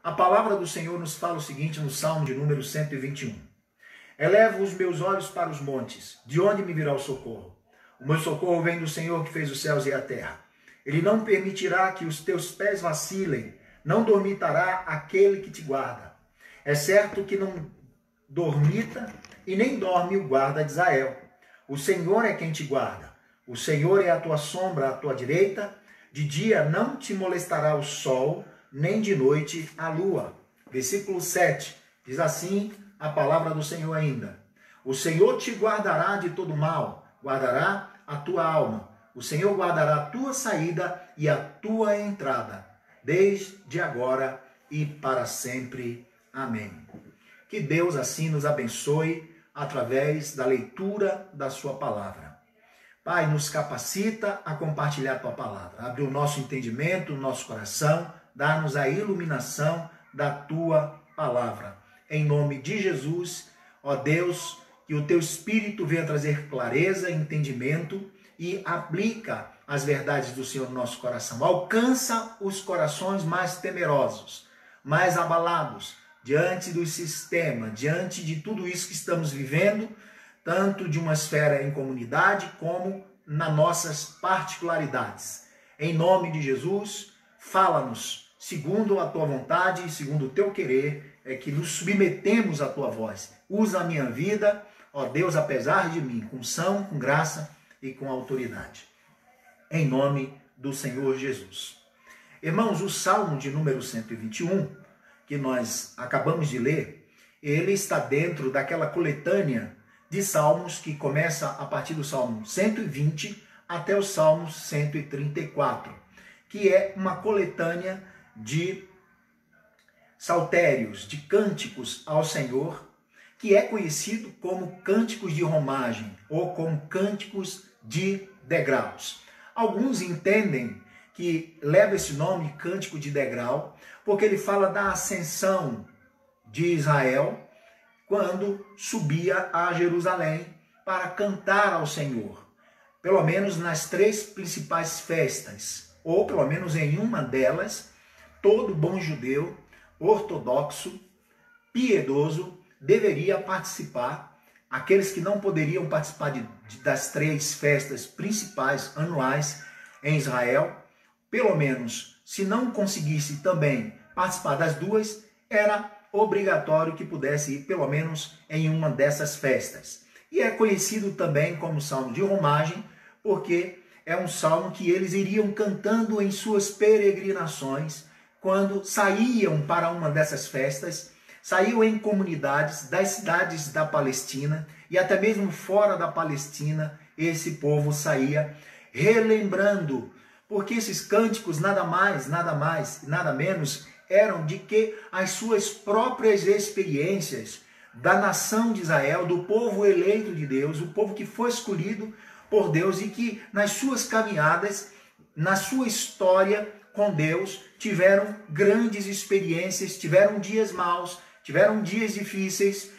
A palavra do Senhor nos fala o seguinte no Salmo de número 121. Elevo os meus olhos para os montes, de onde me virá o socorro? O meu socorro vem do Senhor que fez os céus e a terra. Ele não permitirá que os teus pés vacilem, não dormitará aquele que te guarda. É certo que não dormita e nem dorme o guarda de Israel. O Senhor é quem te guarda. O Senhor é a tua sombra à tua direita. De dia não te molestará o sol, nem de noite a lua. Versículo 7. Diz assim a palavra do Senhor ainda. O Senhor te guardará de todo mal, guardará a tua alma. O Senhor guardará a tua saída e a tua entrada, desde agora e para sempre. Amém. Que Deus assim nos abençoe através da leitura da sua palavra. Pai, nos capacita a compartilhar a tua palavra. Abre o nosso entendimento, o nosso coração, dá-nos a iluminação da tua palavra. Em nome de Jesus, ó Deus, que o teu Espírito venha trazer clareza, entendimento e aplica as verdades do Senhor no nosso coração. Alcança os corações mais temerosos, mais abalados, diante do sistema, diante de tudo isso que estamos vivendo, tanto de uma esfera em comunidade como nas nossas particularidades. Em nome de Jesus, fala-nos, segundo a tua vontade e segundo o teu querer, é que nos submetemos à tua voz. Usa a minha vida, ó Deus, apesar de mim, com unção, com graça e com autoridade. Em nome do Senhor Jesus. Irmãos, o Salmo de número 121, que nós acabamos de ler, ele está dentro daquela coletânea de salmos que começa a partir do Salmo 120 até o Salmo 134, que é uma coletânea de saltérios, de cânticos ao Senhor, que é conhecido como cânticos de romagem ou como cânticos de degraus. Alguns entendem que leva esse nome, cântico de degrau, porque ele fala da ascensão de Israel quando subia a Jerusalém para cantar ao Senhor. Pelo menos nas três principais festas, ou pelo menos em uma delas, todo bom judeu, ortodoxo, piedoso, deveria participar. Aqueles que não poderiam participar das três festas principais anuais em Israel, pelo menos, se não conseguisse também participar das duas, era obrigatório que pudesse ir pelo menos em uma dessas festas. E é conhecido também como salmo de romagem, porque é um salmo que eles iriam cantando em suas peregrinações, quando saíam para uma dessas festas, saíam em comunidades das cidades da Palestina e até mesmo fora da Palestina, esse povo saía relembrando, porque esses cânticos nada mais, nada menos eram de que as suas próprias experiências da nação de Israel, do povo eleito de Deus, o povo que foi escolhido por Deus e que nas suas caminhadas, na sua história com Deus, tiveram grandes experiências, tiveram dias maus, tiveram dias difíceis,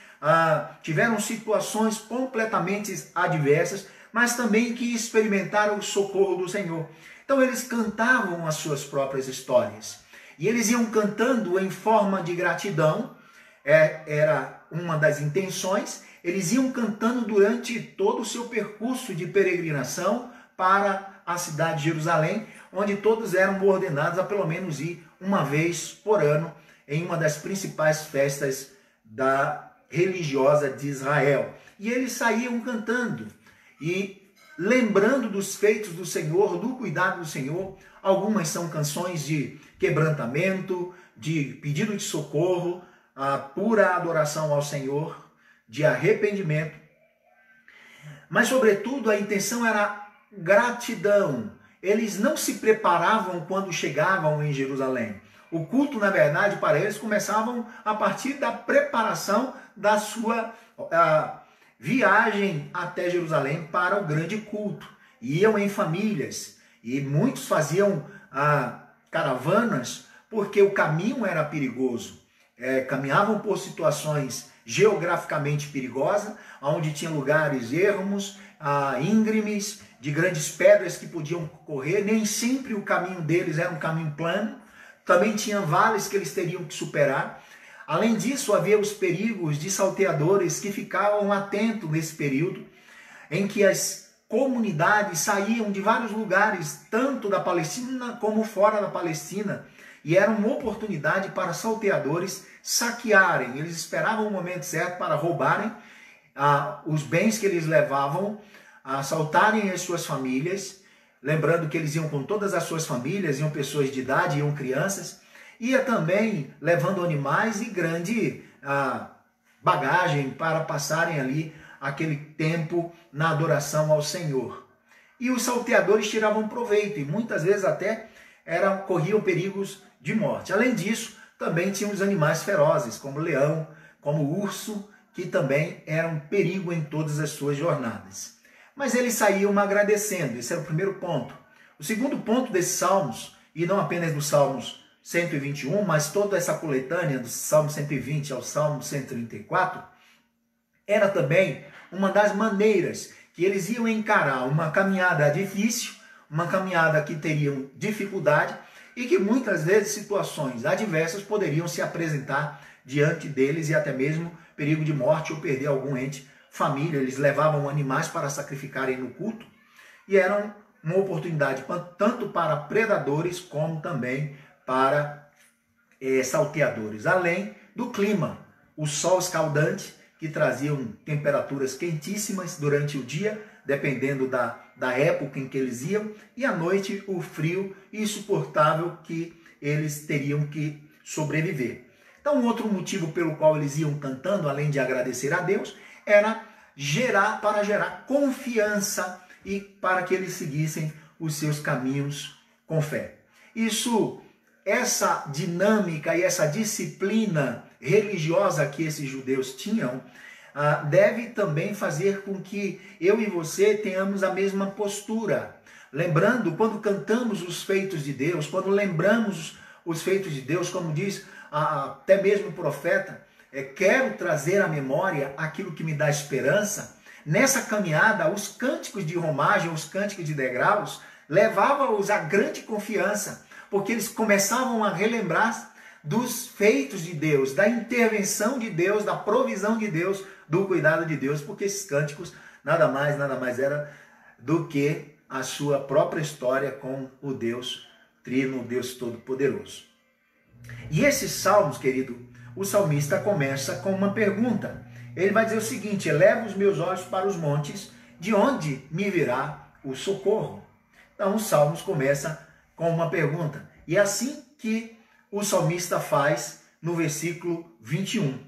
tiveram situações completamente adversas, mas também que experimentaram o socorro do Senhor. Então eles cantavam as suas próprias histórias. E eles iam cantando em forma de gratidão, era uma das intenções, eles iam cantando durante todo o seu percurso de peregrinação para a cidade de Jerusalém, onde todos eram ordenados a pelo menos ir uma vez por ano em uma das principais festas religiosa de Israel. E eles saíam cantando e lembrando dos feitos do Senhor, do cuidado do Senhor. Algumas são canções de quebrantamento, de pedido de socorro, a pura adoração ao Senhor, de arrependimento. Mas, sobretudo, a intenção era gratidão. Eles não se preparavam quando chegavam em Jerusalém. O culto, na verdade, para eles começavam a partir da preparação da sua viagem até Jerusalém para o grande culto. Iam em famílias e muitos faziam caravanas porque o caminho era perigoso. Caminhavam por situações geograficamente perigosas, onde tinha lugares ermos, íngremes, de grandes pedras que podiam correr. Nem sempre o caminho deles era um caminho plano. também tinha vales que eles teriam que superar. Além disso, havia os perigos de salteadores que ficavam atentos nesse período, em que as comunidades saíam de vários lugares, tanto da Palestina como fora da Palestina, e era uma oportunidade para salteadores saquearem. Eles esperavam o momento certo para roubarem os bens que eles levavam, assaltarem as suas famílias, lembrando que eles iam com todas as suas famílias, iam pessoas de idade, iam crianças, ia também levando animais e grande bagagem para passarem ali aquele tempo na adoração ao Senhor. E os salteadores tiravam proveito e muitas vezes até corriam perigos de morte. Além disso, também tinham os animais ferozes, como o leão, como o urso, que também eram perigo em todas as suas jornadas. Mas eles saíam agradecendo, esse era o primeiro ponto. O segundo ponto desses salmos, e não apenas dos salmos 121, mas toda essa coletânea do Salmo 120 ao Salmo 134, era também uma das maneiras que eles iam encarar uma caminhada difícil, uma caminhada que teriam dificuldade e que muitas vezes situações adversas poderiam se apresentar diante deles e até mesmo perigo de morte ou perder algum ente família. Eles levavam animais para sacrificarem no culto e eram uma oportunidade tanto para predadores como também para salteadores. Além do clima, o sol escaldante, que traziam temperaturas quentíssimas durante o dia, dependendo da época em que eles iam, e à noite o frio insuportável que eles teriam que sobreviver. Então, outro motivo pelo qual eles iam cantando, além de agradecer a Deus, era para gerar confiança e para que eles seguissem os seus caminhos com fé. Essa dinâmica e essa disciplina religiosa que esses judeus tinham, deve também fazer com que eu e você tenhamos a mesma postura. Lembrando, quando cantamos os feitos de Deus, quando lembramos os feitos de Deus, como diz até mesmo o profeta, quero trazer à memória aquilo que me dá esperança. Nessa caminhada, os cânticos de romagem, os cânticos de degraus, levavam-os a grande confiança, porque eles começavam a relembrar dos feitos de Deus, da intervenção de Deus, da provisão de Deus, do cuidado de Deus, porque esses cânticos nada mais era do que a sua própria história com o Deus Trino, o Deus Todo-Poderoso. E esses salmos, querido, o salmista começa com uma pergunta. Ele vai dizer o seguinte: eleva os meus olhos para os montes, de onde me virá o socorro? Então os salmos começam com uma pergunta. E é assim que o salmista faz no versículo 21.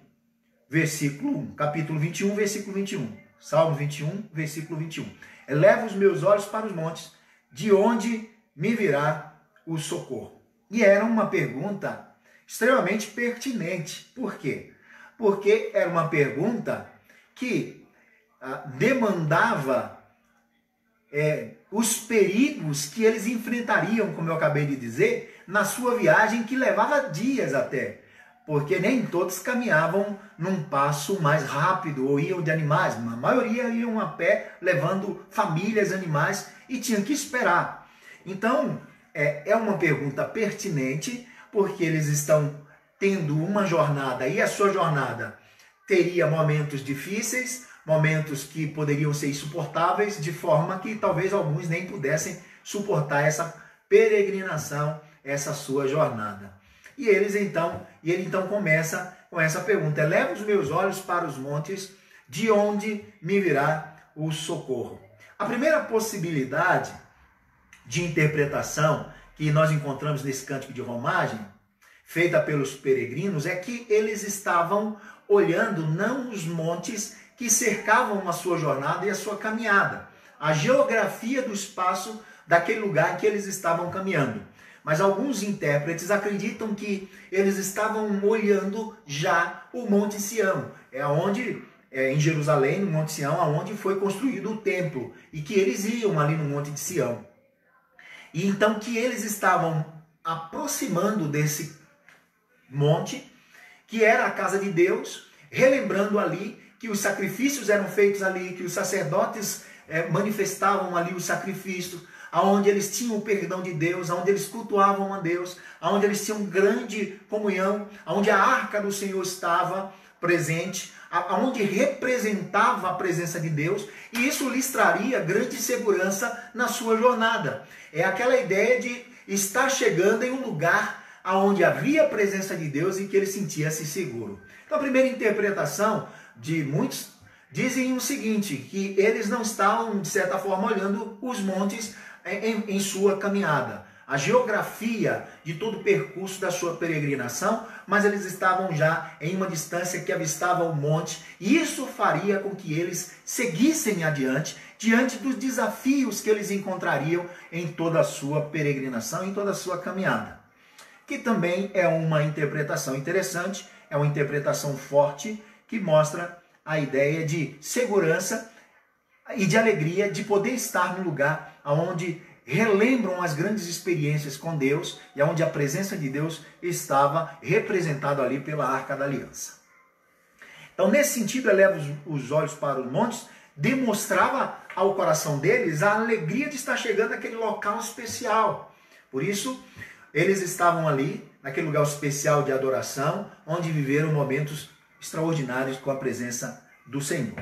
Versículo 1, capítulo 21, versículo 21. Salmo 21, versículo 21. Eleva os meus olhos para os montes, de onde me virá o socorro? E era uma pergunta extremamente pertinente. Por quê? Porque era uma pergunta que demandava os perigos que eles enfrentariam, como eu acabei de dizer, na sua viagem que levava dias até. Porque nem todos caminhavam num passo mais rápido ou iam de animais. A maioria iam a pé, levando famílias, animais, e tinham que esperar. Então, é uma pergunta pertinente, porque eles estão tendo uma jornada, e a sua jornada teria momentos difíceis, momentos que poderiam ser insuportáveis, de forma que talvez alguns nem pudessem suportar essa peregrinação, essa sua jornada. E ele então começa com essa pergunta: eleva os meus olhos para os montes, de onde me virá o socorro? A primeira possibilidade de interpretação que nós encontramos nesse cântico de romagem, feita pelos peregrinos, é que eles estavam olhando não os montes que cercavam a sua jornada e a sua caminhada, a geografia do espaço daquele lugar que eles estavam caminhando. Mas alguns intérpretes acreditam que eles estavam olhando já o Monte Sião, em Jerusalém, no Monte Sião, aonde foi construído o templo, e que eles iam ali no Monte de Sião. E então que eles estavam aproximando desse monte, que era a casa de Deus, relembrando ali que os sacrifícios eram feitos ali, que os sacerdotes manifestavam ali os sacrifícios, onde eles tinham o perdão de Deus, onde eles cultuavam a Deus, onde eles tinham grande comunhão, onde a arca do Senhor estava presente, onde representava a presença de Deus, e isso lhes traria grande segurança na sua jornada. É aquela ideia de estar chegando em um lugar onde havia a presença de Deus e que ele sentia-se seguro. Então a primeira interpretação de muitos dizem o seguinte, que eles não estavam, de certa forma, olhando os montes em sua caminhada, a geografia de todo o percurso da sua peregrinação, mas eles estavam já em uma distância que avistava o monte, e isso faria com que eles seguissem adiante, diante dos desafios que eles encontrariam em toda a sua peregrinação, em toda a sua caminhada. Que também é uma interpretação interessante, é uma interpretação forte, que mostra a ideia de segurança e de alegria de poder estar no lugar onde relembram as grandes experiências com Deus e onde a presença de Deus estava representada ali pela Arca da Aliança. Então, nesse sentido, eleva os olhos para os montes, demonstrava ao coração deles a alegria de estar chegando àquele local especial. Por isso, eles estavam ali, naquele lugar especial de adoração, onde viveram momentos extraordinários com a presença do Senhor.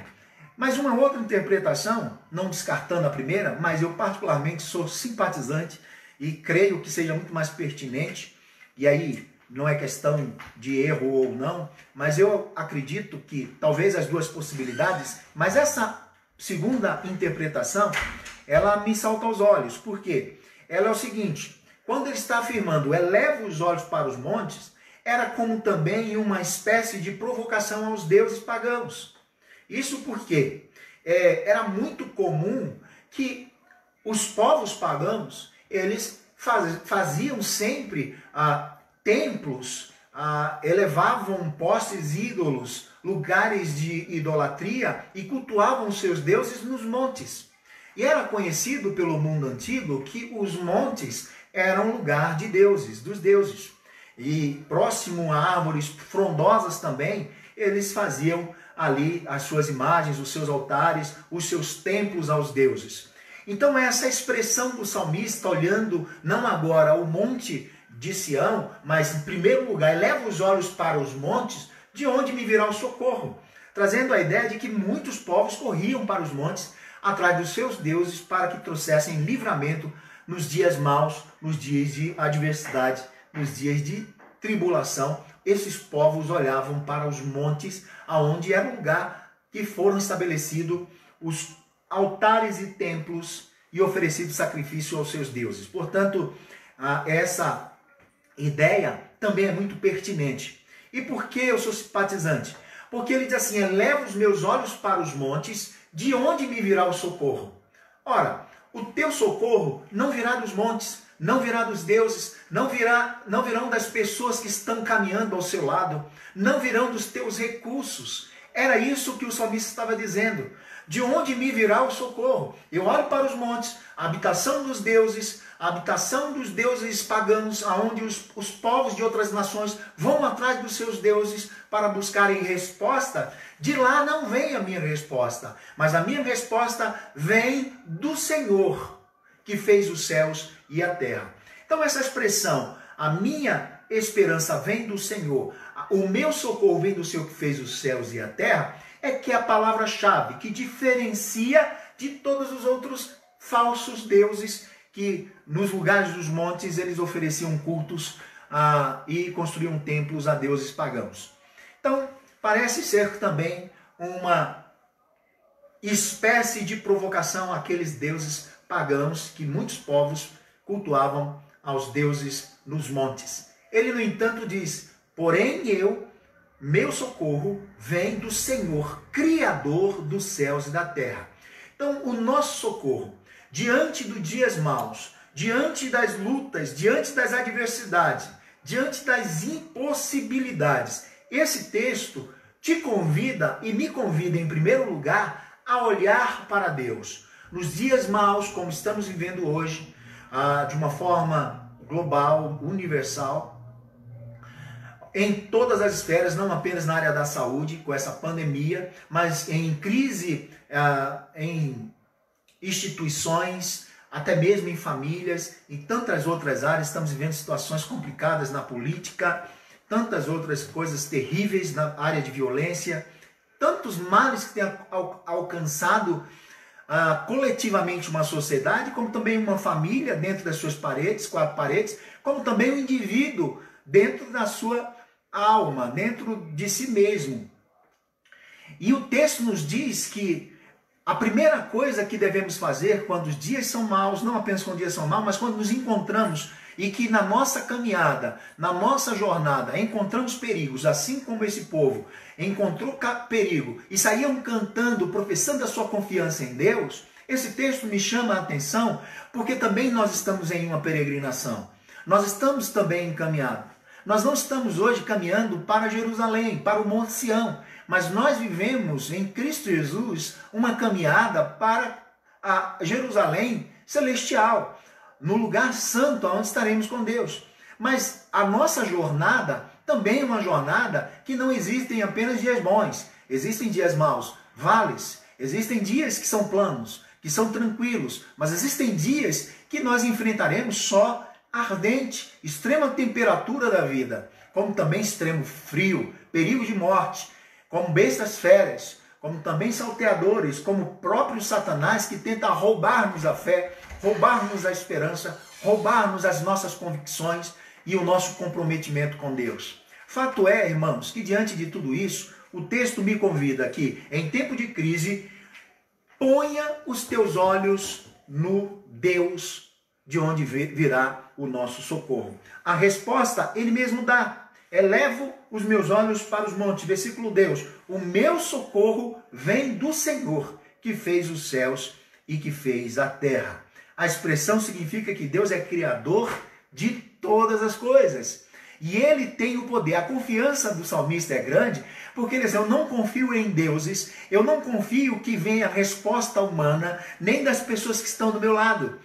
Mas uma outra interpretação, não descartando a primeira, mas eu particularmente sou simpatizante e creio que seja muito mais pertinente, e aí não é questão de erro ou não, mas eu acredito que talvez as duas possibilidades, mas essa segunda interpretação, ela me salta aos olhos. Por quê? Ela é o seguinte, quando ele está afirmando, eleva os olhos para os montes, era como também uma espécie de provocação aos deuses pagãos. Isso porque era muito comum que os povos pagãos, eles faziam sempre templos, elevavam postes ídolos, lugares de idolatria e cultuavam seus deuses nos montes. E era conhecido pelo mundo antigo que os montes eram lugar de deuses, dos deuses. E próximo a árvores frondosas também, eles faziam ali as suas imagens, os seus altares, os seus templos aos deuses. Então essa expressão do salmista, olhando não agora o monte de Sião, mas em primeiro lugar, eleva os olhos para os montes, de onde me virá o socorro, trazendo a ideia de que muitos povos corriam para os montes atrás dos seus deuses para que trouxessem livramento nos dias maus, nos dias de adversidade, nos dias de tribulação. Esses povos olhavam para os montes, aonde era o lugar que foram estabelecidos os altares e templos e oferecido sacrifício aos seus deuses. Portanto, essa ideia também é muito pertinente. E por que eu sou simpatizante? Porque ele diz assim, eleva os meus olhos para os montes, de onde me virá o socorro? Ora, o teu socorro não virá dos montes, não virá dos deuses, não virão das pessoas que estão caminhando ao seu lado, não virão dos teus recursos. Era isso que o salmista estava dizendo. De onde me virá o socorro? Eu olho para os montes, a habitação dos deuses pagãos, aonde os povos de outras nações vão atrás dos seus deuses para buscarem resposta. De lá não vem a minha resposta, mas a minha resposta vem do Senhor, que fez os céus e a terra. Então essa expressão, a minha esperança vem do Senhor, o meu socorro vem do Senhor que fez os céus e a terra, é que é a palavra-chave que diferencia de todos os outros falsos deuses que nos lugares dos montes eles ofereciam cultos e construíam templos a deuses pagãos. Então, parece ser também uma espécie de provocação àqueles deuses pagãos que muitos povos cultuavam aos deuses nos montes. Ele, no entanto, diz, porém meu socorro vem do Senhor, Criador dos céus e da terra. Então, o nosso socorro, diante dos dias maus, diante das lutas, diante das adversidades, diante das impossibilidades, esse texto te convida e me convida, em primeiro lugar, a olhar para Deus. Nos dias maus, como estamos vivendo hoje, de uma forma global, universal, em todas as esferas, não apenas na área da saúde, com essa pandemia, mas em crise em instituições, até mesmo em famílias e tantas outras áreas. Estamos vivendo situações complicadas na política, tantas outras coisas terríveis na área de violência, tantos males que têm alcançado coletivamente uma sociedade, como também uma família dentro das suas paredes, 4 paredes, como também o indivíduo dentro da sua alma, dentro de si mesmo. E o texto nos diz que a primeira coisa que devemos fazer quando os dias são maus, não apenas quando os dias são maus, mas quando nos encontramos e que na nossa caminhada, na nossa jornada, encontramos perigos, assim como esse povo encontrou perigo e saíam cantando, professando a sua confiança em Deus, esse texto me chama a atenção porque também nós estamos em uma peregrinação. Nós estamos também encaminhados. Nós não estamos hoje caminhando para Jerusalém, para o Monte Sião, mas nós vivemos em Cristo Jesus uma caminhada para a Jerusalém celestial, no lugar santo, onde estaremos com Deus. Mas a nossa jornada também é uma jornada que não existem apenas dias bons, existem dias maus, vales, existem dias que são planos, que são tranquilos, mas existem dias que nós enfrentaremos só ardente, extrema temperatura da vida, como também extremo frio, perigo de morte, como bestas feras, como também salteadores, como o próprio Satanás que tenta roubar-nos a fé, roubar-nos a esperança, roubar-nos as nossas convicções e o nosso comprometimento com Deus. Fato é, irmãos, que diante de tudo isso, o texto me convida que, em tempo de crise, ponha os teus olhos no Deus de onde virá o nosso socorro. A resposta ele mesmo dá. Elevo os meus olhos para os montes. Versículo 2. O meu socorro vem do Senhor, que fez os céus e que fez a terra. A expressão significa que Deus é criador de todas as coisas. E ele tem o poder. A confiança do salmista é grande, porque ele diz, eu não confio em deuses, eu não confio que venha a resposta humana, nem das pessoas que estão do meu lado.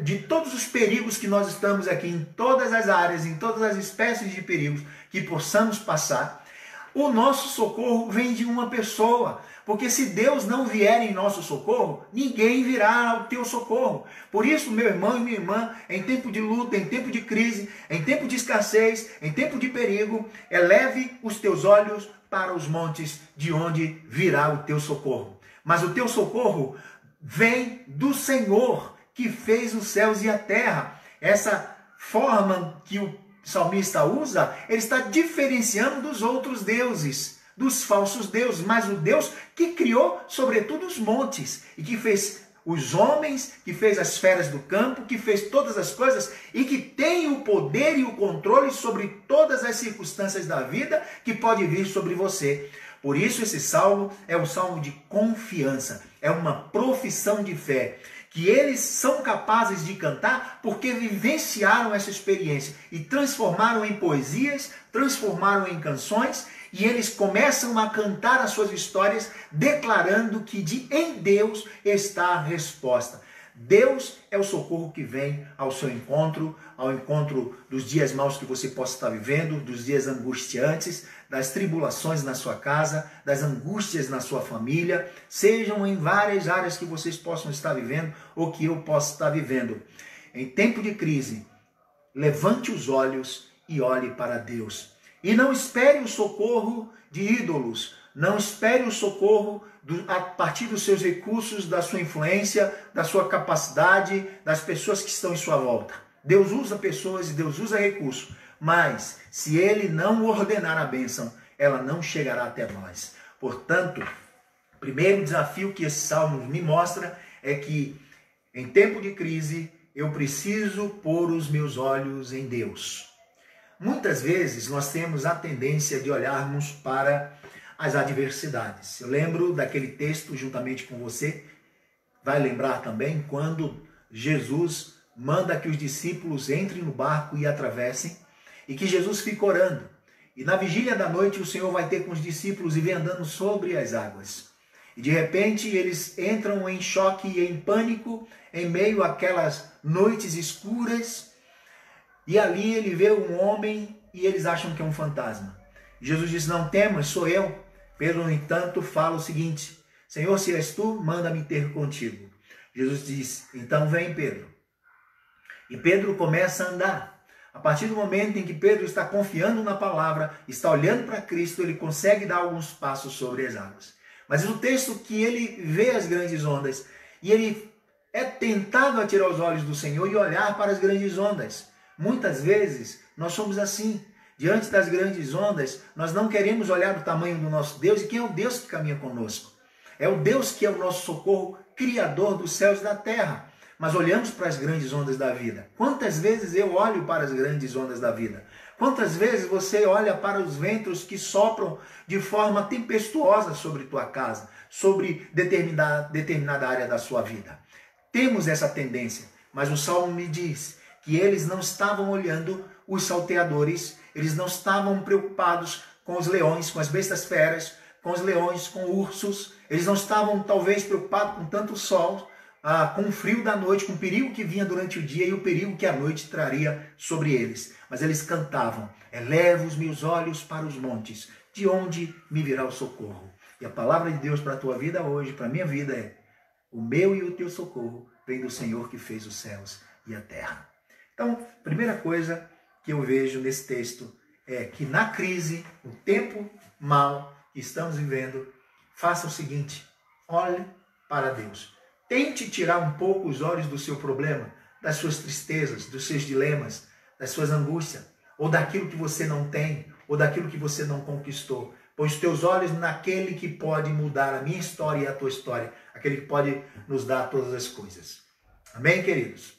De todos os perigos que nós estamos aqui, em todas as áreas, em todas as espécies de perigos que possamos passar, o nosso socorro vem de uma pessoa. Porque se Deus não vier em nosso socorro, ninguém virá ao teu socorro. Por isso, meu irmão e minha irmã, em tempo de luta, em tempo de crise, em tempo de escassez, em tempo de perigo, eleve os teus olhos para os montes, de onde virá o teu socorro. Mas o teu socorro vem do Senhor, que fez os céus e a terra. Essa forma que o salmista usa, ele está diferenciando dos outros deuses, dos falsos deuses, mas o Deus que criou sobretudo os montes e que fez os homens, que fez as feras do campo, que fez todas as coisas e que tem o poder e o controle sobre todas as circunstâncias da vida que pode vir sobre você. Por isso esse salmo é um salmo de confiança, é uma profissão de fé, que eles são capazes de cantar porque vivenciaram essa experiência e transformaram em poesias, transformaram em canções, e eles começam a cantar as suas histórias declarando que em Deus está a resposta. Deus é o socorro que vem ao seu encontro, ao encontro dos dias maus que você possa estar vivendo, dos dias angustiantes, das tribulações na sua casa, das angústias na sua família, sejam em várias áreas que vocês possam estar vivendo ou que eu possa estar vivendo. Em tempo de crise, levante os olhos e olhe para Deus. E não espere o socorro de ídolos, não espere o socorro a partir dos seus recursos, da sua influência, da sua capacidade, das pessoas que estão em sua volta. Deus usa pessoas e Deus usa recursos, mas se Ele não ordenar a bênção, ela não chegará até nós. Portanto, o primeiro desafio que esse salmo me mostra é que em tempo de crise eu preciso pôr os meus olhos em Deus. Muitas vezes nós temos a tendência de olharmos para as adversidades. Eu lembro daquele texto juntamente com você, vai lembrar também quando Jesus manda que os discípulos entrem no barco e atravessem, e que Jesus fica orando. E na vigília da noite o Senhor vai ter com os discípulos e vem andando sobre as águas. E de repente eles entram em choque e em pânico em meio àquelas noites escuras. E ali ele vê um homem e eles acham que é um fantasma. Jesus diz, não temas, sou eu. Pedro, no entanto, fala o seguinte, Senhor, se és tu, manda-me ter contigo. Jesus diz, então vem Pedro. E Pedro começa a andar. A partir do momento em que Pedro está confiando na palavra, está olhando para Cristo, ele consegue dar alguns passos sobre as águas. Mas o texto que ele vê as grandes ondas e ele é tentado a tirar os olhos do Senhor e olhar para as grandes ondas. Muitas vezes nós somos assim. Diante das grandes ondas, nós não queremos olhar o tamanho do nosso Deus e quem é o Deus que caminha conosco. É o Deus que é o nosso socorro, criador dos céus e da terra. Mas olhamos para as grandes ondas da vida. Quantas vezes eu olho para as grandes ondas da vida? Quantas vezes você olha para os ventos que sopram de forma tempestuosa sobre tua casa, sobre determinada área da sua vida? Temos essa tendência, mas o Salmo me diz que eles não estavam olhando os salteadores, eles não estavam preocupados com os leões, com as bestas feras, com os leões, com ursos, eles não estavam talvez preocupados com tanto sol, com o frio da noite, com o perigo que vinha durante o dia e o perigo que a noite traria sobre eles. Mas eles cantavam, eleva os meus olhos para os montes, de onde me virá o socorro. E a palavra de Deus para a tua vida hoje, para a minha vida é, o meu e o teu socorro vem do Senhor que fez os céus e a terra. Então, primeira coisa que eu vejo nesse texto é que na crise, no tempo mau que estamos vivendo, faça o seguinte, olhe para Deus. Tente tirar um pouco os olhos do seu problema, das suas tristezas, dos seus dilemas, das suas angústias, ou daquilo que você não tem, ou daquilo que você não conquistou. Põe os teus olhos naquele que pode mudar a minha história e a tua história, aquele que pode nos dar todas as coisas. Amém, queridos?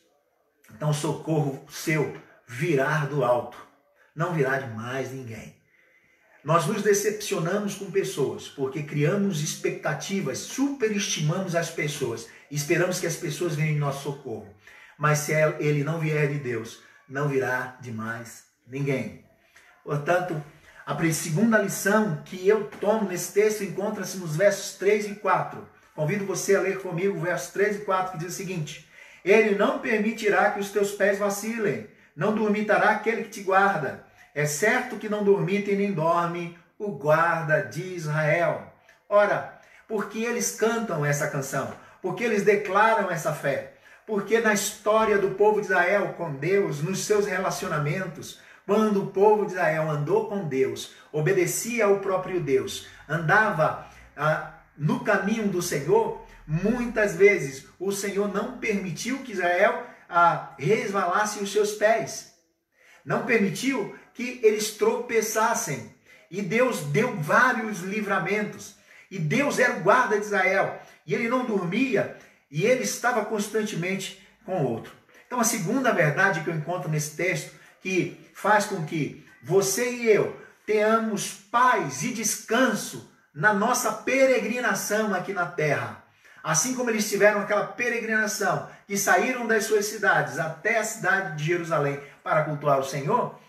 Então, o socorro seu virá do alto, não virá de mais ninguém. Nós nos decepcionamos com pessoas, porque criamos expectativas, superestimamos as pessoas, e esperamos que as pessoas venham em nosso socorro. Mas se ele não vier de Deus, não virá de mais ninguém. Portanto, a segunda lição que eu tomo nesse texto encontra-se nos versos 3 e 4. Convido você a ler comigo versos 3 e 4, que diz o seguinte, ele não permitirá que os teus pés vacilem, não dormitará aquele que te guarda. É certo que não dormita e nem dorme o guarda de Israel. Ora, porque eles cantam essa canção? Porque eles declaram essa fé? Porque na história do povo de Israel com Deus, nos seus relacionamentos, quando o povo de Israel andou com Deus, obedecia ao próprio Deus, andava no caminho do Senhor, muitas vezes o Senhor não permitiu que Israel resvalasse os seus pés. Não permitiu que eles tropeçassem. E Deus deu vários livramentos. E Deus era o guarda de Israel. E ele não dormia. E ele estava constantemente com o outro. Então a segunda verdade que eu encontro nesse texto, que faz com que você e eu tenhamos paz e descanso na nossa peregrinação aqui na terra. Assim como eles tiveram aquela peregrinação, que saíram das suas cidades até a cidade de Jerusalém para cultuar o Senhor,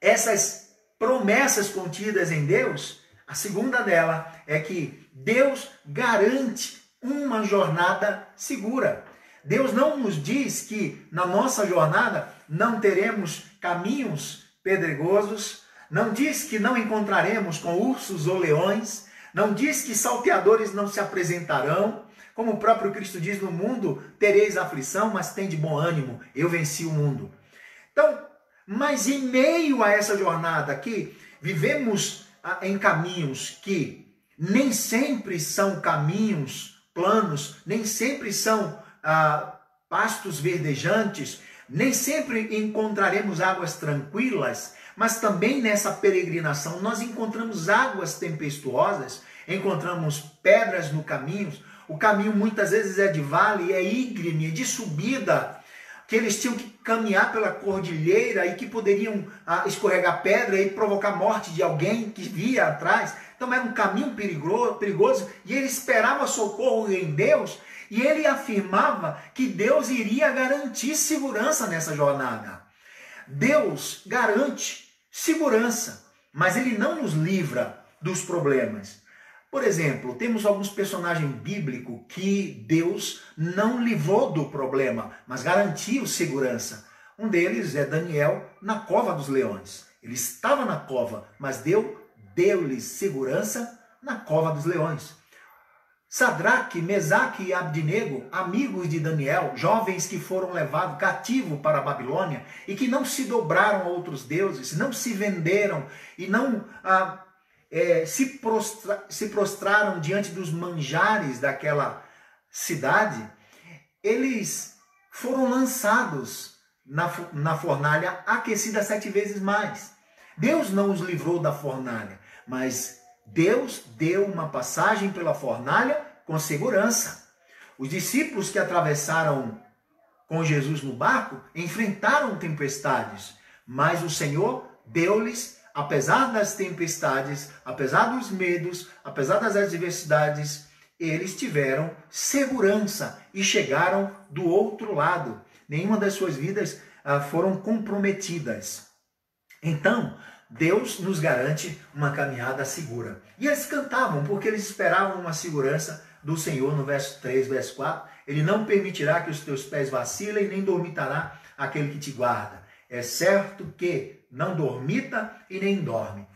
essas promessas contidas em Deus, a segunda dela é que Deus garante uma jornada segura. Deus não nos diz que na nossa jornada não teremos caminhos pedregosos, não diz que não encontraremos com ursos ou leões, não diz que salteadores não se apresentarão, como o próprio Cristo diz, no mundo tereis aflição, mas tem de bom ânimo, eu venci o mundo. Então, mas em meio a essa jornada aqui, vivemos em caminhos que nem sempre são caminhos planos, nem sempre são pastos verdejantes, nem sempre encontraremos águas tranquilas, mas também nessa peregrinação nós encontramos águas tempestuosas, encontramos pedras no caminho. O caminho muitas vezes é de vale, é íngreme, de subida, que eles tinham que caminhar pela cordilheira e que poderiam escorregar pedra e provocar morte de alguém que via atrás. Então era um caminho perigoso e ele esperava socorro em Deus e ele afirmava que Deus iria garantir segurança nessa jornada. Deus garante segurança, mas ele não nos livra dos problemas. Por exemplo, temos alguns personagens bíblicos que Deus não livrou do problema, mas garantiu segurança. Um deles é Daniel na cova dos leões. Ele estava na cova, mas deu-lhe segurança na cova dos leões. Sadraque, Mesaque e Abdinego, amigos de Daniel, jovens que foram levados cativo para a Babilônia e que não se dobraram a outros deuses, não se venderam e não se prostraram diante dos manjares daquela cidade, eles foram lançados na fornalha aquecida 7 vezes mais. Deus não os livrou da fornalha, mas Deus deu uma passagem pela fornalha com segurança. Os discípulos que atravessaram com Jesus no barco enfrentaram tempestades, mas o Senhor deu-lhes, apesar das tempestades, apesar dos medos, apesar das adversidades, eles tiveram segurança e chegaram do outro lado. Nenhuma das suas vidas foram comprometidas. Então, Deus nos garante uma caminhada segura. E eles cantavam, porque eles esperavam uma segurança do Senhor, no verso 3, verso 4. Ele não permitirá que os teus pés vacilem, nem dormitará aquele que te guarda. É certo que não dormita e nem dorme.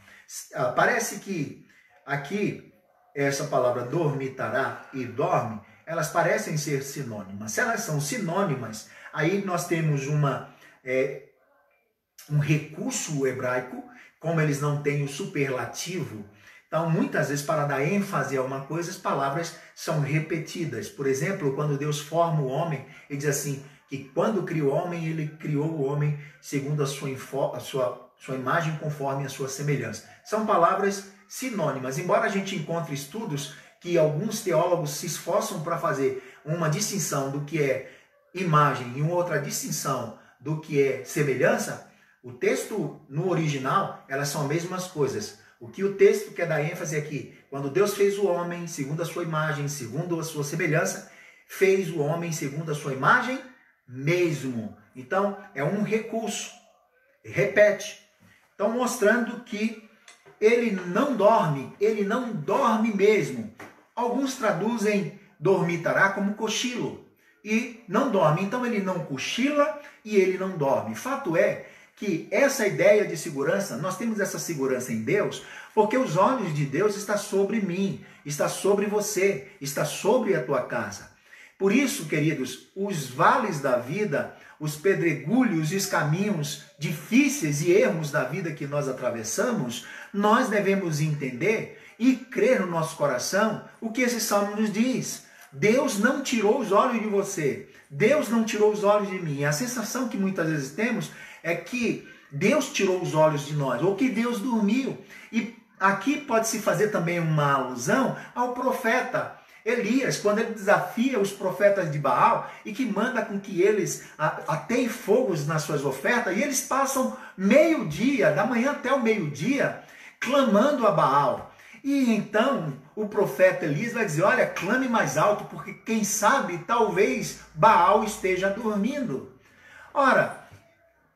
Parece que aqui, essa palavra dormitará e dorme, elas parecem ser sinônimas. Se elas são sinônimas, aí nós temos um recurso hebraico, como eles não têm o superlativo, então muitas vezes para dar ênfase a uma coisa, as palavras são repetidas. Por exemplo, quando Deus forma o homem, ele diz assim, que quando criou o homem, ele criou o homem segundo a sua imagem, conforme a sua semelhança. São palavras sinônimas, embora a gente encontre estudos que alguns teólogos se esforçam para fazer uma distinção do que é imagem e uma outra distinção do que é semelhança. O texto, no original, elas são as mesmas coisas. O que o texto quer dar ênfase aqui, quando Deus fez o homem segundo a sua imagem, segundo a sua semelhança, fez o homem segundo a sua imagem mesmo. Então, é um recurso. Repete. Então, mostrando que ele não dorme mesmo. Alguns traduzem dormitará como cochilo. E não dorme. Então, ele não cochila e ele não dorme. Fato é que essa ideia de segurança, nós temos essa segurança em Deus, porque os olhos de Deus estão sobre mim, está sobre você, está sobre a tua casa. Por isso, queridos, os vales da vida, os pedregulhos e os caminhos difíceis e ermos da vida que nós atravessamos, nós devemos entender e crer no nosso coração o que esse salmo nos diz. Deus não tirou os olhos de você, Deus não tirou os olhos de mim. A sensação que muitas vezes temos é que Deus tirou os olhos de nós, ou que Deus dormiu. E aqui pode-se fazer também uma alusão ao profeta Elias, quando ele desafia os profetas de Baal e que manda com que eles ateiem fogos nas suas ofertas, e eles passam meio-dia, da manhã até o meio-dia, clamando a Baal. E então o profeta Elias vai dizer, olha, clame mais alto, porque quem sabe, talvez Baal esteja dormindo. Ora,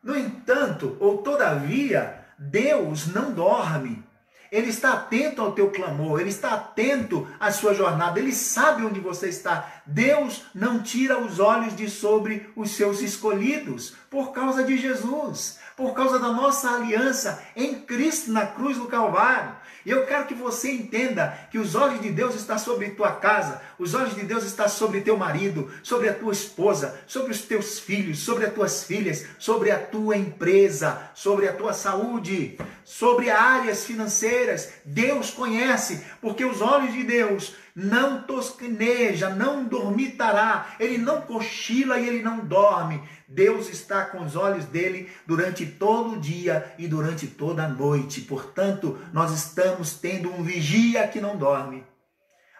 no entanto, ou todavia, Deus não dorme. Ele está atento ao teu clamor, ele está atento à sua jornada, ele sabe onde você está. Deus não tira os olhos de sobre os seus escolhidos por causa de Jesus, por causa da nossa aliança em Cristo na cruz do Calvário. E eu quero que você entenda que os olhos de Deus estão sobre tua casa, os olhos de Deus estão sobre teu marido, sobre a tua esposa, sobre os teus filhos, sobre as tuas filhas, sobre a tua empresa, sobre a tua saúde, sobre áreas financeiras. Deus conhece, porque os olhos de Deus não tosqueneja, não dormitará, ele não cochila e ele não dorme. Deus está com os olhos dele durante todo o dia e durante toda a noite. Portanto, nós estamos tendo um vigia que não dorme.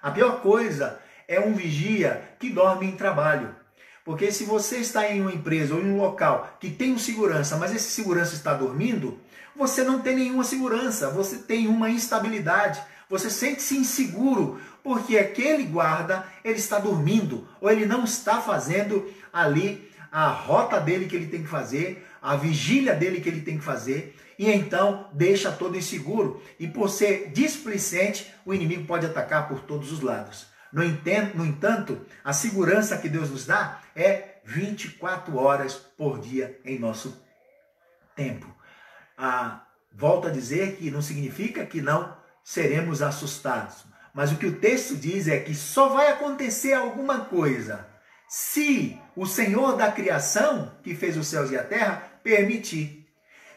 A pior coisa é um vigia que dorme em trabalho. Porque se você está em uma empresa ou em um local que tem um segurança, mas esse segurança está dormindo, você não tem nenhuma segurança, você tem uma instabilidade, você sente-se inseguro, porque aquele guarda, ele está dormindo, ou ele não está fazendo ali a rota dele que ele tem que fazer, a vigília dele que ele tem que fazer, e então deixa todo inseguro. E por ser displicente, o inimigo pode atacar por todos os lados. No entanto, a segurança que Deus nos dá é 24 horas por dia em nosso tempo. Volto a dizer que não significa que não seremos assustados, Mas o que o texto diz é que só vai acontecer alguma coisa se o Senhor da criação, que fez os céus e a terra, permitir.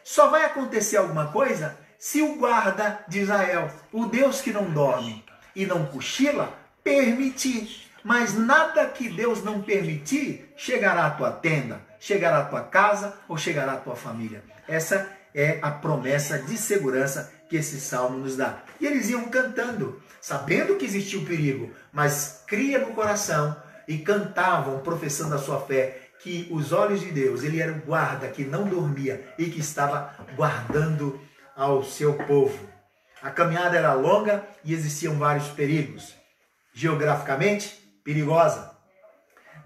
Só vai acontecer alguma coisa se o guarda de Israel, o Deus que não dorme e não cochila, permitir. Mas nada que Deus não permitir chegará à tua tenda, chegará à tua casa ou chegará à tua família. Essa é a promessa de segurança que esse salmo nos dá. E eles iam cantando, sabendo que existia o perigo, mas cria no coração e cantavam, professando a sua fé, que os olhos de Deus, ele era o guarda que não dormia e que estava guardando ao seu povo. A caminhada era longa e existiam vários perigos. Geograficamente, perigosa.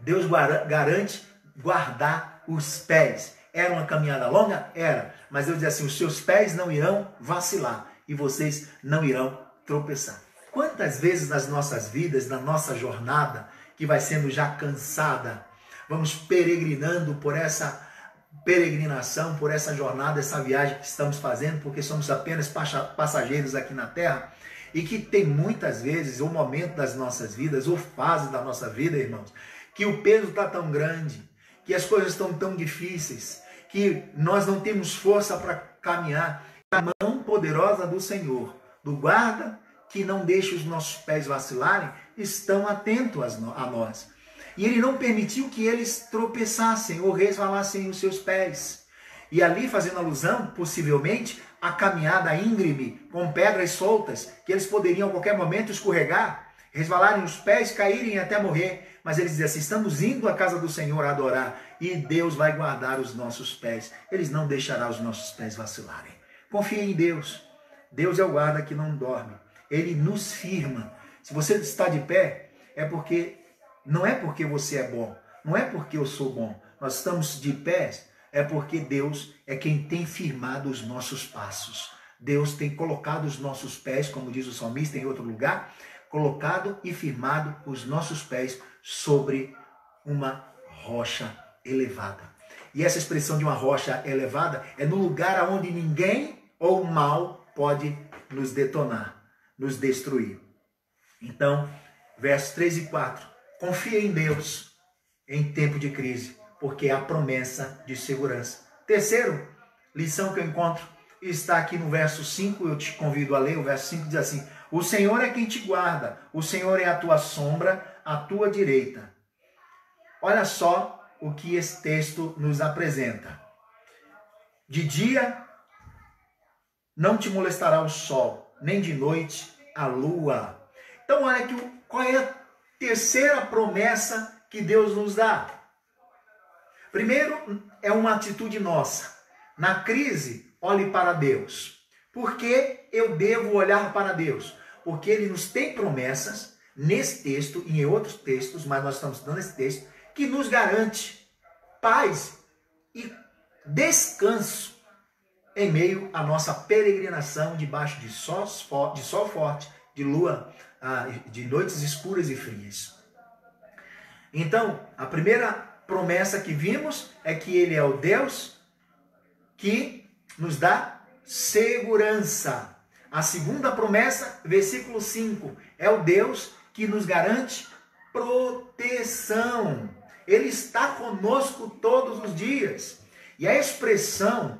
Deus garante guardar os pés. Era uma caminhada longa? Era. Mas Deus diz assim, os seus pés não irão vacilar e vocês não irão tropeçar. Quantas vezes nas nossas vidas, na nossa jornada, que vai sendo já cansada, vamos peregrinando por essa peregrinação, por essa jornada, essa viagem que estamos fazendo, porque somos apenas passageiros aqui na Terra, e que tem muitas vezes um momento das nossas vidas, ou fase da nossa vida, irmãos, que o peso está tão grande, que as coisas estão tão difíceis, que nós não temos força para caminhar. A mão poderosa do Senhor, do guarda que não deixa os nossos pés vacilarem, estão atentos a nós. E ele não permitiu que eles tropeçassem ou resvalassem os seus pés. E ali fazendo alusão, possivelmente, a caminhada íngreme, com pedras soltas, que eles poderiam a qualquer momento escorregar, resvalarem os pés, caírem até morrer. Mas eles dizem assim, estamos indo à casa do Senhor adorar, e Deus vai guardar os nossos pés. Ele não deixará os nossos pés vacilarem. Confie em Deus. Deus é o guarda que não dorme. Ele nos firma. Se você está de pé, não é porque você é bom, não é porque eu sou bom. Nós estamos de pé, é porque Deus é quem tem firmado os nossos passos. Deus tem colocado os nossos pés, como diz o salmista em outro lugar, colocado e firmado os nossos pés sobre uma rocha elevada. E essa expressão de uma rocha elevada é no lugar onde ninguém ou mal pode nos detonar, nos destruir. Então, versos 3 e 4. Confia em Deus em tempo de crise, porque há promessa de segurança. Terceiro, lição que eu encontro está aqui no verso 5, eu te convido a ler, o verso 5 diz assim, o Senhor é quem te guarda, o Senhor é a tua sombra, à tua direita. Olha só o que esse texto nos apresenta. De dia não te molestará o sol, nem de noite a lua. Então olha aqui, qual é a terceira promessa que Deus nos dá? Primeiro, é uma atitude nossa. Na crise, olhe para Deus. Por que eu devo olhar para Deus? Porque Ele nos tem promessas, nesse texto e em outros textos, mas nós estamos estudando esse texto, que nos garante paz e descanso em meio à nossa peregrinação debaixo de sol forte, de lua, de noites escuras e frias. Então, a primeira promessa que vimos é que Ele é o Deus que nos dá segurança. A segunda promessa, versículo 5, é o Deus que nos garante proteção. Ele está conosco todos os dias. E a expressão,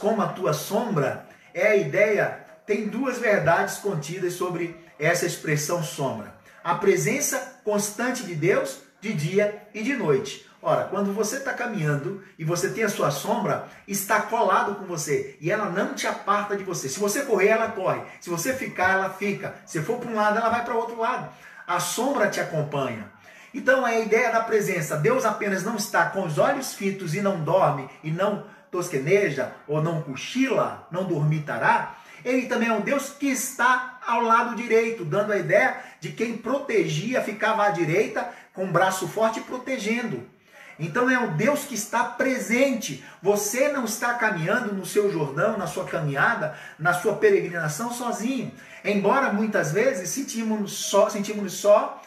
como a tua sombra, é a ideia, tem duas verdades contidas sobre essa expressão sombra. A presença constante de Deus de dia e de noite. Ora, quando você está caminhando e você tem a sua sombra, está colado com você e ela não te aparta de você. Se você correr, ela corre. Se você ficar, ela fica. Se for para um lado, ela vai para o outro lado. A sombra te acompanha. Então é a ideia da presença. Deus apenas não está com os olhos fitos e não dorme e não tosqueneja ou não cochila, não dormitará. Ele também é um Deus que está ao lado direito, dando a ideia de quem protegia, ficava à direita com o braço forte protegendo. Então é um Deus que está presente. Você não está caminhando no seu Jordão, na sua caminhada, na sua peregrinação sozinho. Embora muitas vezes sentimos só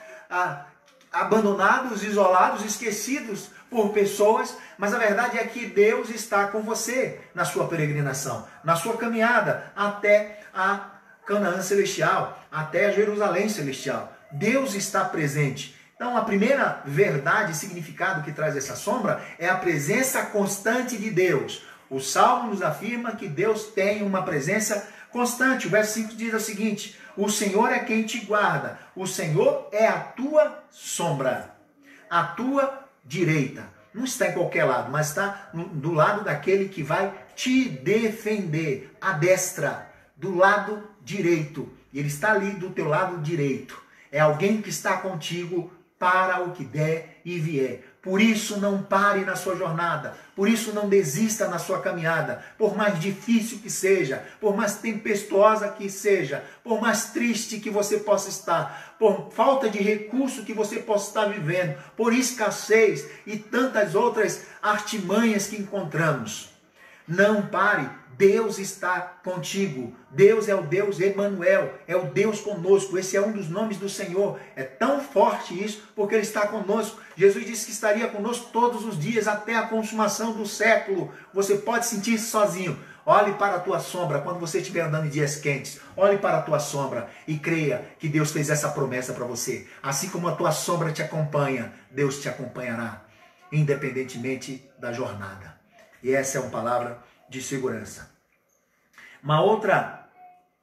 abandonados, isolados, esquecidos por pessoas, mas a verdade é que Deus está com você na sua peregrinação, na sua caminhada até a Canaã celestial até Jerusalém celestial. Deus está presente. Então, a primeira verdade e significado que traz essa sombra é a presença constante de Deus. O Salmo nos afirma que Deus tem uma presença constante. O verso 5 diz o seguinte: o Senhor é quem te guarda, o Senhor é a tua sombra, a tua direita. Não está em qualquer lado, mas está do lado daquele que vai te defender, a destra, do lado direito. E ele está ali do teu lado direito. É alguém que está contigo para o que der e vier. Por isso não pare na sua jornada, por isso não desista na sua caminhada, por mais difícil que seja, por mais tempestuosa que seja, por mais triste que você possa estar, por falta de recurso que você possa estar vivendo, por escassez e tantas outras artimanhas que encontramos. Não pare, Deus está contigo. Deus é o Deus Emanuel, é o Deus conosco. Esse é um dos nomes do Senhor. É tão forte isso, porque Ele está conosco. Jesus disse que estaria conosco todos os dias, até a consumação do século. Você pode sentir-se sozinho. Olhe para a tua sombra quando você estiver andando em dias quentes. Olhe para a tua sombra e creia que Deus fez essa promessa para você. Assim como a tua sombra te acompanha, Deus te acompanhará, independentemente da jornada. E essa é uma palavra de segurança. Uma outra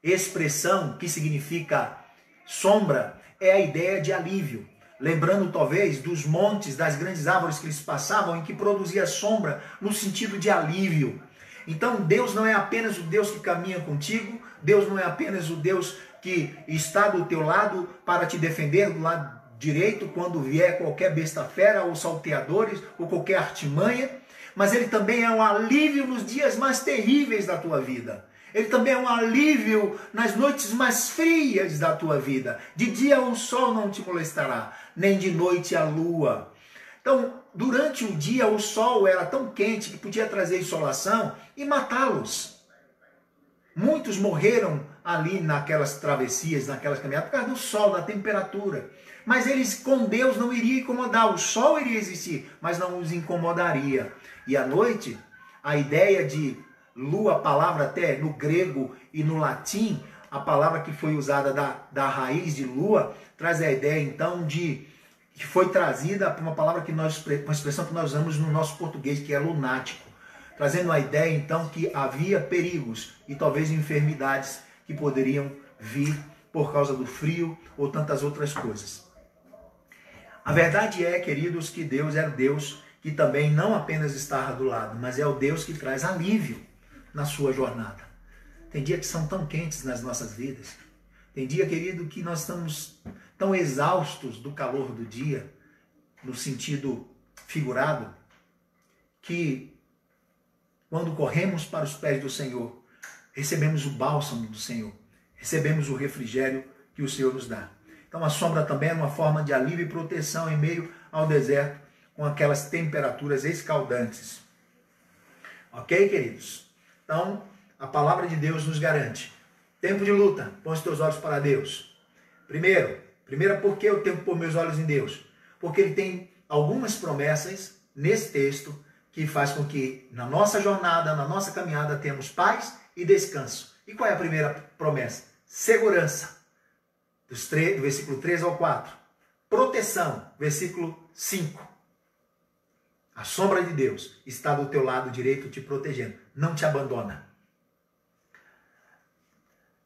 expressão que significa sombra é a ideia de alívio. Lembrando talvez dos montes, das grandes árvores que eles passavam, em que produzia sombra no sentido de alívio. Então Deus não é apenas o Deus que caminha contigo, Deus não é apenas o Deus que está do teu lado para te defender do lado direito quando vier qualquer besta fera ou salteadores ou qualquer artimanha, mas Ele também é um alívio nos dias mais terríveis da tua vida. Ele também é um alívio nas noites mais frias da tua vida. De dia o sol não te molestará, nem de noite a lua. Então, durante o dia o sol era tão quente que podia trazer insolação e matá-los. Muitos morreram ali naquelas travessias, naquelas caminhadas, por causa do sol, da temperatura. Mas eles com Deus não iriam incomodar. O sol iria existir, mas não os incomodaria. E à noite, a ideia de lua, a palavra até no grego e no latim, a palavra que foi usada da raiz de lua, traz a ideia então de que foi trazida por uma palavra que nós, uma expressão que nós usamos no nosso português, que é lunático, trazendo a ideia então que havia perigos e talvez enfermidades que poderiam vir por causa do frio ou tantas outras coisas. A verdade é, queridos, que Deus é Deus que também não apenas está do lado, mas é o Deus que traz alívio na sua jornada. Tem dias que são tão quentes nas nossas vidas. Tem dia, querido, que nós estamos tão exaustos do calor do dia, no sentido figurado, que quando corremos para os pés do Senhor, recebemos o bálsamo do Senhor, recebemos o refrigério que o Senhor nos dá. Então a sombra também é uma forma de alívio e proteção em meio ao deserto, com aquelas temperaturas escaldantes. Ok, queridos? Então, a palavra de Deus nos garante. Tempo de luta, põe os teus olhos para Deus. Primeiro, por que eu tenho que pôr meus olhos em Deus? Porque Ele tem algumas promessas nesse texto que faz com que na nossa jornada, na nossa caminhada, temos paz e descanso. E qual é a primeira promessa? Segurança. Do versículo 3 ao 4. Proteção, versículo 5. A sombra de Deus está do teu lado direito te protegendo. Não te abandona.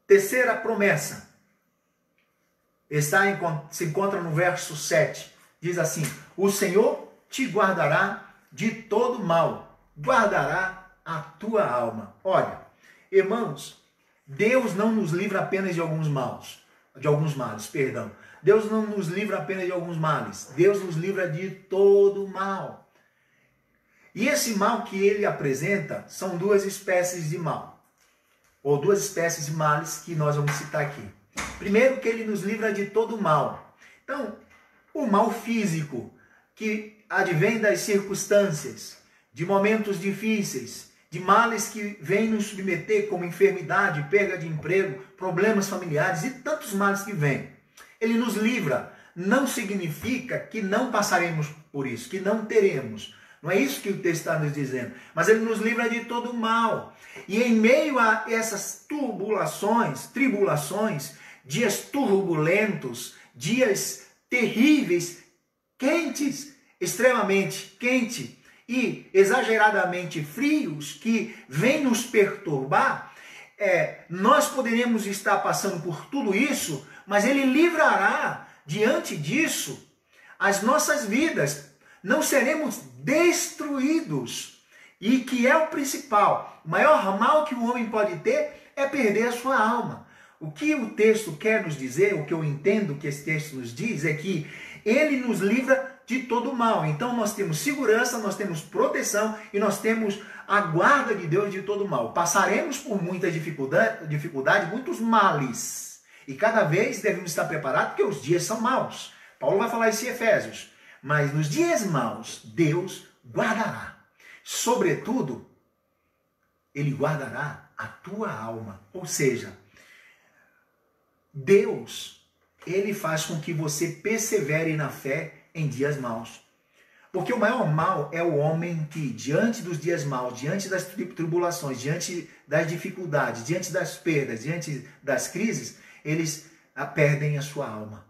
Terceira promessa. Se encontra no verso 7. Diz assim: o Senhor te guardará de todo mal. Guardará a tua alma. Olha, irmãos, Deus não nos livra apenas de alguns males. Deus não nos livra apenas de alguns males. Deus nos livra de todo mal. E esse mal que ele apresenta são duas espécies de mal, ou duas espécies de males que nós vamos citar aqui. Primeiro, que ele nos livra de todo mal. Então, o mal físico, que advém das circunstâncias, de momentos difíceis, de males que vêm nos submeter, como enfermidade, perda de emprego, problemas familiares e tantos males que vêm. Ele nos livra. Não significa que não passaremos por isso, que não teremos. Não é isso que o texto está nos dizendo. Mas ele nos livra de todo o mal. E em meio a essas tribulações, dias turbulentos, dias terríveis, quentes, extremamente quente e exageradamente frios, que vêm nos perturbar, nós poderemos estar passando por tudo isso, mas ele livrará diante disso as nossas vidas. Não seremos destruídos. E que é o principal. O maior mal que o homem pode ter é perder a sua alma. O que o texto quer nos dizer, o que eu entendo que esse texto nos diz, é que ele nos livra de todo o mal. Então nós temos segurança, nós temos proteção e nós temos a guarda de Deus de todo o mal. Passaremos por muita dificuldade, muitos males. E cada vez devemos estar preparados porque os dias são maus. Paulo vai falar isso em Efésios. Mas nos dias maus, Deus guardará. Sobretudo, ele guardará a tua alma. Ou seja, Deus, ele faz com que você persevere na fé em dias maus. Porque o maior mal é o homem que, diante dos dias maus, diante das tribulações, diante das dificuldades, diante das perdas, diante das crises, eles perdem a sua alma.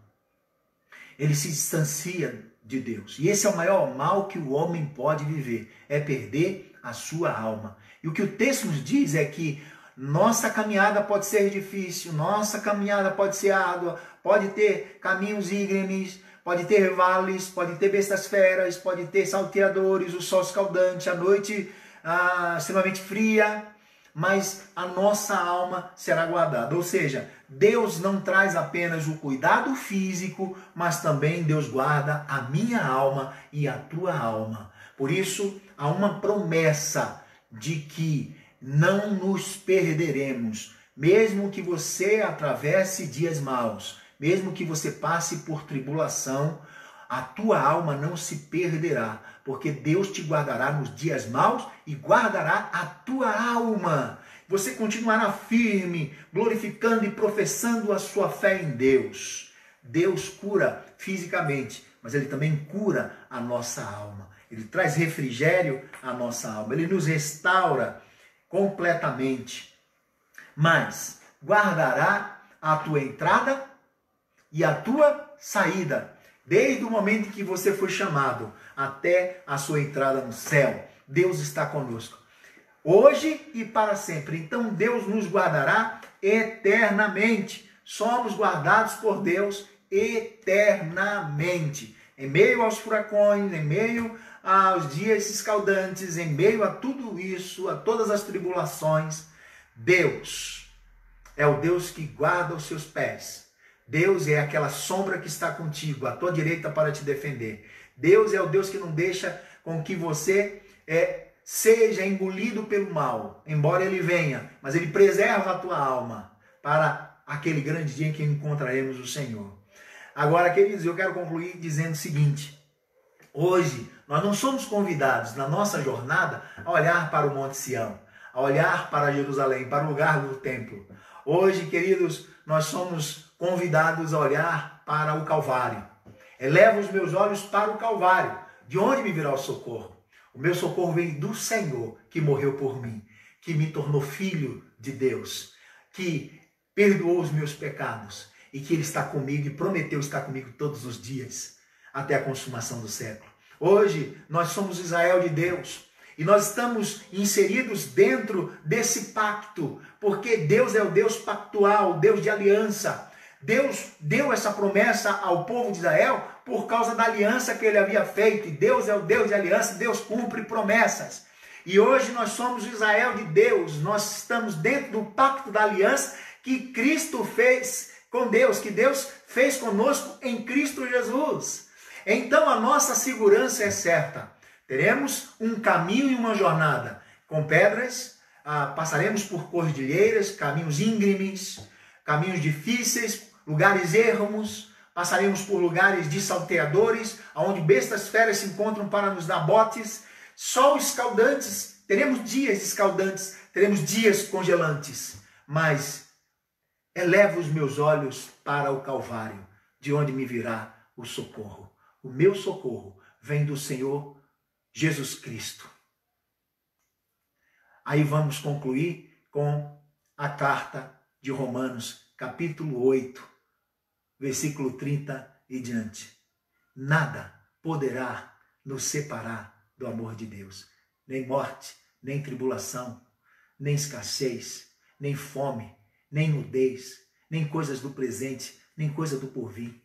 Ele se distancia de Deus. E esse é o maior mal que o homem pode viver, é perder a sua alma. E o que o texto nos diz é que nossa caminhada pode ser difícil, nossa caminhada pode ser árdua, pode ter caminhos íngremes, pode ter vales, pode ter bestas feras, pode ter salteadores, o sol escaldante, a noite extremamente fria, mas a nossa alma será guardada. Ou seja, Deus não traz apenas o cuidado físico, mas também Deus guarda a minha alma e a tua alma. Por isso, há uma promessa de que não nos perderemos, mesmo que você atravesse dias maus, mesmo que você passe por tribulação, a tua alma não se perderá, porque Deus te guardará nos dias maus e guardará a tua alma. Você continuará firme, glorificando e professando a sua fé em Deus. Deus cura fisicamente, mas Ele também cura a nossa alma. Ele traz refrigério à nossa alma. Ele nos restaura completamente. Mas guardará a tua entrada e a tua saída, desde o momento que você foi chamado até a sua entrada no céu. Deus está conosco, hoje e para sempre. Então Deus nos guardará eternamente. Somos guardados por Deus eternamente. Em meio aos furacões, em meio aos dias escaldantes, em meio a tudo isso, a todas as tribulações, Deus é o Deus que guarda os seus pés. Deus é aquela sombra que está contigo, à tua direita para te defender. Deus é o Deus que não deixa com que você seja engolido pelo mal, embora ele venha, mas ele preserva a tua alma para aquele grande dia em que encontraremos o Senhor. Agora, queridos, eu quero concluir dizendo o seguinte: hoje nós não somos convidados na nossa jornada a olhar para o Monte Sião, a olhar para Jerusalém, para o lugar do templo. Hoje, queridos, nós somos convidados a olhar para o Calvário. Elevo os meus olhos para o Calvário. De onde me virá o socorro? O meu socorro vem do Senhor, que morreu por mim, que me tornou filho de Deus, que perdoou os meus pecados e que Ele está comigo e prometeu estar comigo todos os dias, até a consumação do século. Hoje, nós somos Israel de Deus. E nós estamos inseridos dentro desse pacto, porque Deus é o Deus pactual, o Deus de aliança. Deus deu essa promessa ao povo de Israel por causa da aliança que ele havia feito. E Deus é o Deus de aliança, Deus cumpre promessas. E hoje nós somos Israel de Deus, nós estamos dentro do pacto da aliança que Cristo fez com Deus, que Deus fez conosco em Cristo Jesus. Então a nossa segurança é certa. Teremos um caminho e uma jornada com pedras, passaremos por cordilheiras, caminhos íngremes, caminhos difíceis, lugares ermos, passaremos por lugares de salteadores, onde bestas feras se encontram para nos dar botes, sol escaldantes, teremos dias escaldantes, teremos dias congelantes, mas elevo os meus olhos para o Calvário, de onde me virá o socorro. O meu socorro vem do Senhor Jesus Cristo. Aí vamos concluir com a carta de Romanos, capítulo 8, versículo 30 e diante. Nada poderá nos separar do amor de Deus. Nem morte, nem tribulação, nem escassez, nem fome, nem nudez, nem coisas do presente, nem coisa do porvir,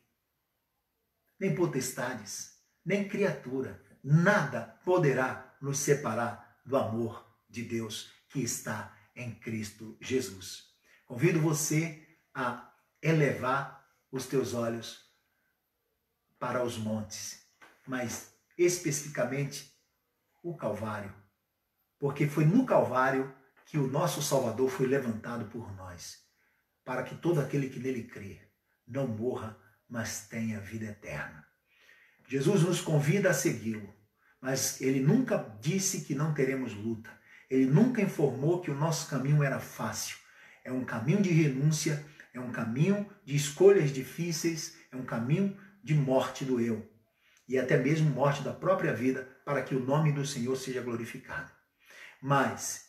nem potestades, nem criatura. Nada poderá nos separar do amor de Deus que está em Cristo Jesus. Convido você a elevar os teus olhos para os montes, mas especificamente o Calvário, porque foi no Calvário que o nosso Salvador foi levantado por nós, para que todo aquele que nele crê não morra, mas tenha vida eterna. Jesus nos convida a segui-lo, mas ele nunca disse que não teremos luta. Ele nunca informou que o nosso caminho era fácil. É um caminho de renúncia, é um caminho de escolhas difíceis, é um caminho de morte do eu. E até mesmo morte da própria vida, para que o nome do Senhor seja glorificado. Mas,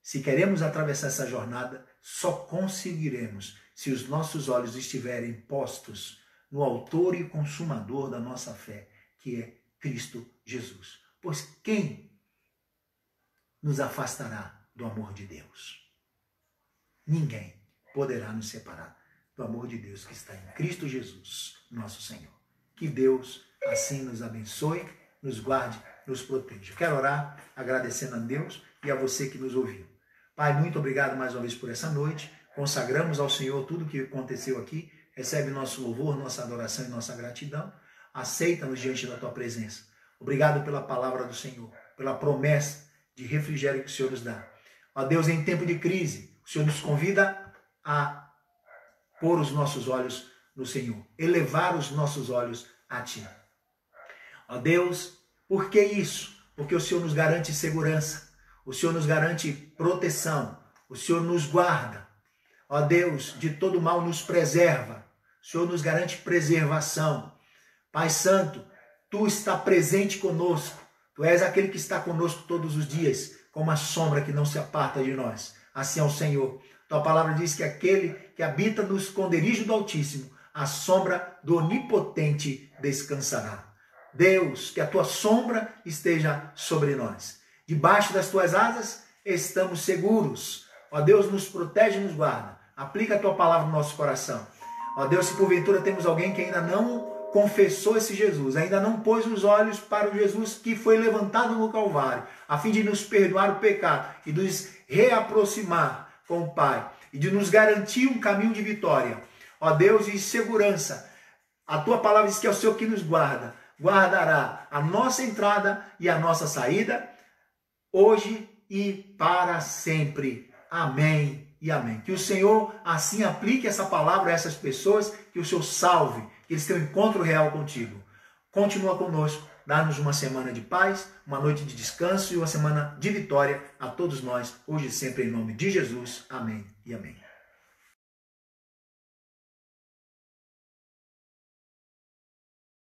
se queremos atravessar essa jornada, só conseguiremos se os nossos olhos estiverem postos no autor e consumador da nossa fé, que é Cristo Jesus. Pois quem nos afastará do amor de Deus? Ninguém poderá nos separar do amor de Deus que está em Cristo Jesus, nosso Senhor. Que Deus assim nos abençoe, nos guarde, nos proteja. Quero orar agradecendo a Deus e a você que nos ouviu. Pai, muito obrigado mais uma vez por essa noite. Consagramos ao Senhor tudo o que aconteceu aqui. Recebe nosso louvor, nossa adoração e nossa gratidão. Aceita-nos diante da tua presença. Obrigado pela palavra do Senhor, pela promessa de refrigério que o Senhor nos dá. Ó Deus, em tempo de crise, o Senhor nos convida a pôr os nossos olhos no Senhor, elevar os nossos olhos a Ti. Ó Deus, por que isso? Porque o Senhor nos garante segurança, o Senhor nos garante proteção, o Senhor nos guarda. Ó Deus, de todo mal nos preserva, o Senhor nos garante preservação. Pai Santo, Tu está presente conosco, Tu és aquele que está conosco todos os dias, como a sombra que não se aparta de nós. Assim é o Senhor. Tua palavra diz que aquele que habita no esconderijo do Altíssimo, a sombra do Onipotente descansará. Deus, que a Tua sombra esteja sobre nós. Debaixo das Tuas asas estamos seguros. Ó Deus, nos protege e nos guarda. Aplica a Tua palavra no nosso coração. Ó Deus, se porventura temos alguém que ainda não confessou esse Jesus, ainda não pôs os olhos para o Jesus que foi levantado no Calvário, a fim de nos perdoar o pecado e nos reaproximar com o Pai e de nos garantir um caminho de vitória. Ó Deus, e segurança. A Tua palavra diz que é o Senhor que nos guarda. Guardará a nossa entrada e a nossa saída, hoje e para sempre. Amém e amém. Que o Senhor assim aplique essa palavra a essas pessoas, que o Senhor salve, que eles tenham um encontro real contigo. Continua conosco, dá-nos uma semana de paz, uma noite de descanso e uma semana de vitória a todos nós, hoje e sempre, em nome de Jesus. Amém e amém.